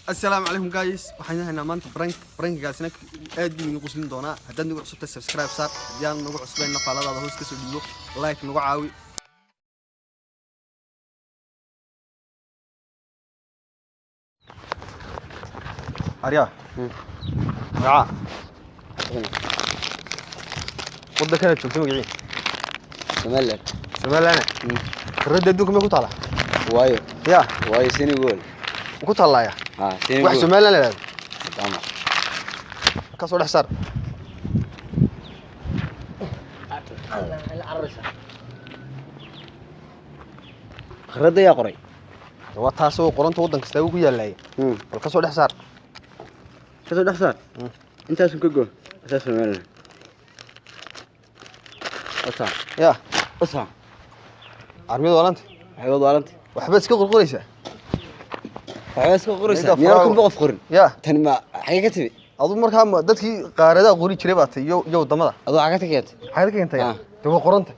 السلام عليكم جايز waxaan haynaa maanta brankigaasina aad buu igu qosmin doonaa haddii nagu cusubta subscribe saar haddii aan nagu cusbayna faladaada hoos ka soo dhigo like nagu caawi Arya yaa wada kala joogto magiciin Somaliland rada duka ma ku taala waayo Senegal ku taalaaya Senegal wax Somaliland tama ka soo dhaxsar rada yaa qoray waa taasoo qoranta wadan kasta uu ku yaalay bal ka soo dhaxsar intaas ku go asaas Somaliland asa armida walanta waxba iska qorqoraysa miyaan ku boqof qorin ya tan ma xagee ka timi adu markaa dadkii qaarada qori jiray baatay iyo wadamada adu xagee ka keentay waa qoranta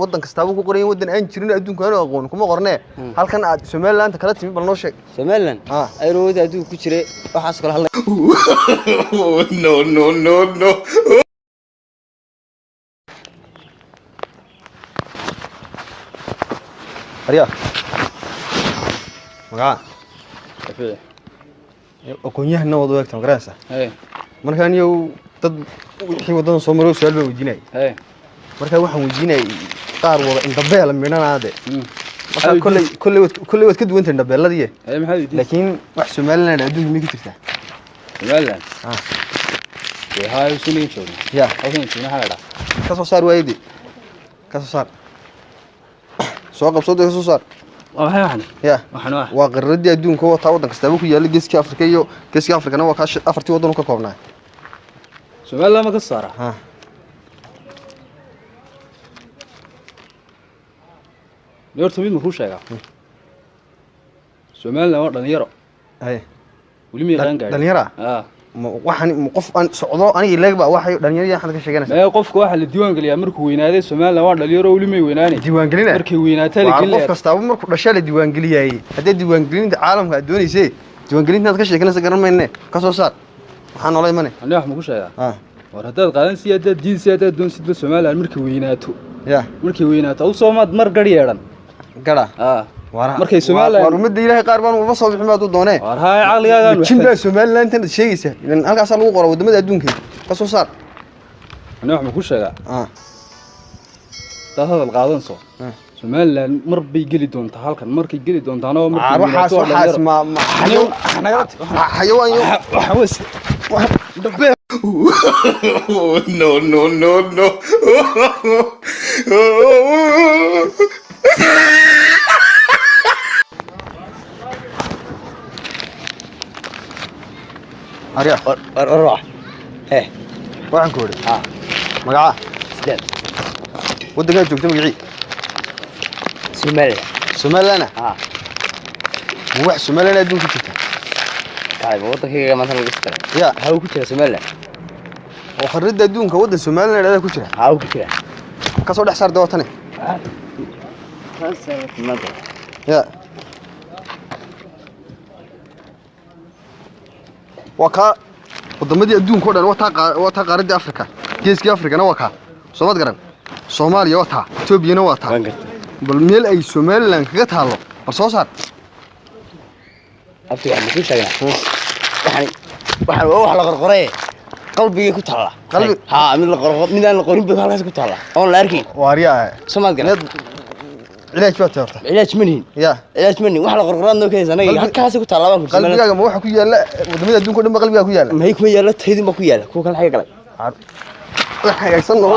wadan kasta uu ku qoray wadan aan jirin adduunka aan aqoon kuma qornee halkan aad Somaliland kala timi bal noo sheeg Somaliland ay roodi adduunka ku jiray waxaas kala hadlay no Arya maga afee aqoonyahanna wada waqti magaraysa markaan iyo dad wixii wadan Soomaaliya su'aal bay wajinay markaa waxaan wajinay qaar wada indabeel midanaade markaa kulli wad ka duwan tahay indabeeladii laakiin wax Somaliland adduunka ma ka jirtaa Somaliland waxay soo joogay ya halkan tii maxaa la ka soo saar waaydi ka soo saar soo qabsado soo saar waxaan waa qaradii adduunka oo taa wadan kasta ku yaala geeska Afrika iyo geeska Afrikana waa ka afartii wadan ka koobnaa Somaliland ma ka saara Yorto mid muxuu sheegaa Somaliland waa dhalinyaro wali ma yaqaan gaar dhalinyaro waxaan qof aan socdo aniga leegba waxay dhalinyaro xad ka sheeganaysaa qofka waxa la diiwaan galiyaa markuu weynaaday Somaliland waa dhalinyaro wali ma weynaanay diiwaan galina markii weynaatay la qof kasta markuu dhashay la diiwaan galiyay hadii diiwaan galinta caalamka aad doonaysay diiwaan galinta ka sheeganaysa garanmayne ka soo saar waxaan olay mane aniga wax ma ku sheegaa war hadaad qaadan siyaadada diin siyaadada doon sidba Somaliland markii weynaato markii weynaato u Soomaad mar gar yeeran gara markay Somaliland war umada Ilaahay qaar baan uba soo bixin baad u doonee war haay aqligaaga jinba Somaliland tan sheegaysa in halkaas lagu qoro wadamada adduunka ka soo saar aniga wax ma ku sheegaa hadal qaadan soo Somaliland mar bay gali doontaa halkan markay gali doontaana waxaas ma xayawaan no Arya روح waxaan ku hore magaca waddanka joogto magacii Somaliland wax Somaliland adduunka jirta waddankayga maanta lagu iskara ya hawo ku jira Somaliland oo khariidada adduunka waddan Somaliland aad ku jira hawo ku jira ka soo dhax saar dawatane ya waka wadamadii adduunka oo dhan waa taa qaaradda Afrika geeska Afrikana waa ka Soomaad garan Soomaaliya waa taa Ethiopia waa taa bal meel ay Somaliland kaga taalo bal soo saar abti wax ku sheegnaa waxaan wax la qorqoray qalbiga ku taala qalbi mid la qorqo mid aan la qorin baa halkaas ku taala oo la arkin waariya Soomaad garan علاج ما تعرف علاج منين علاج منين واحد قرقران نو كيس انا halkaas ku taala baan qalbiga ma waxa ku yaala wadamada adduunka dhan qalbiga ku yaala ma ay ku yaala taydin ba ku yaala ku kala xaga galay waxa ay san no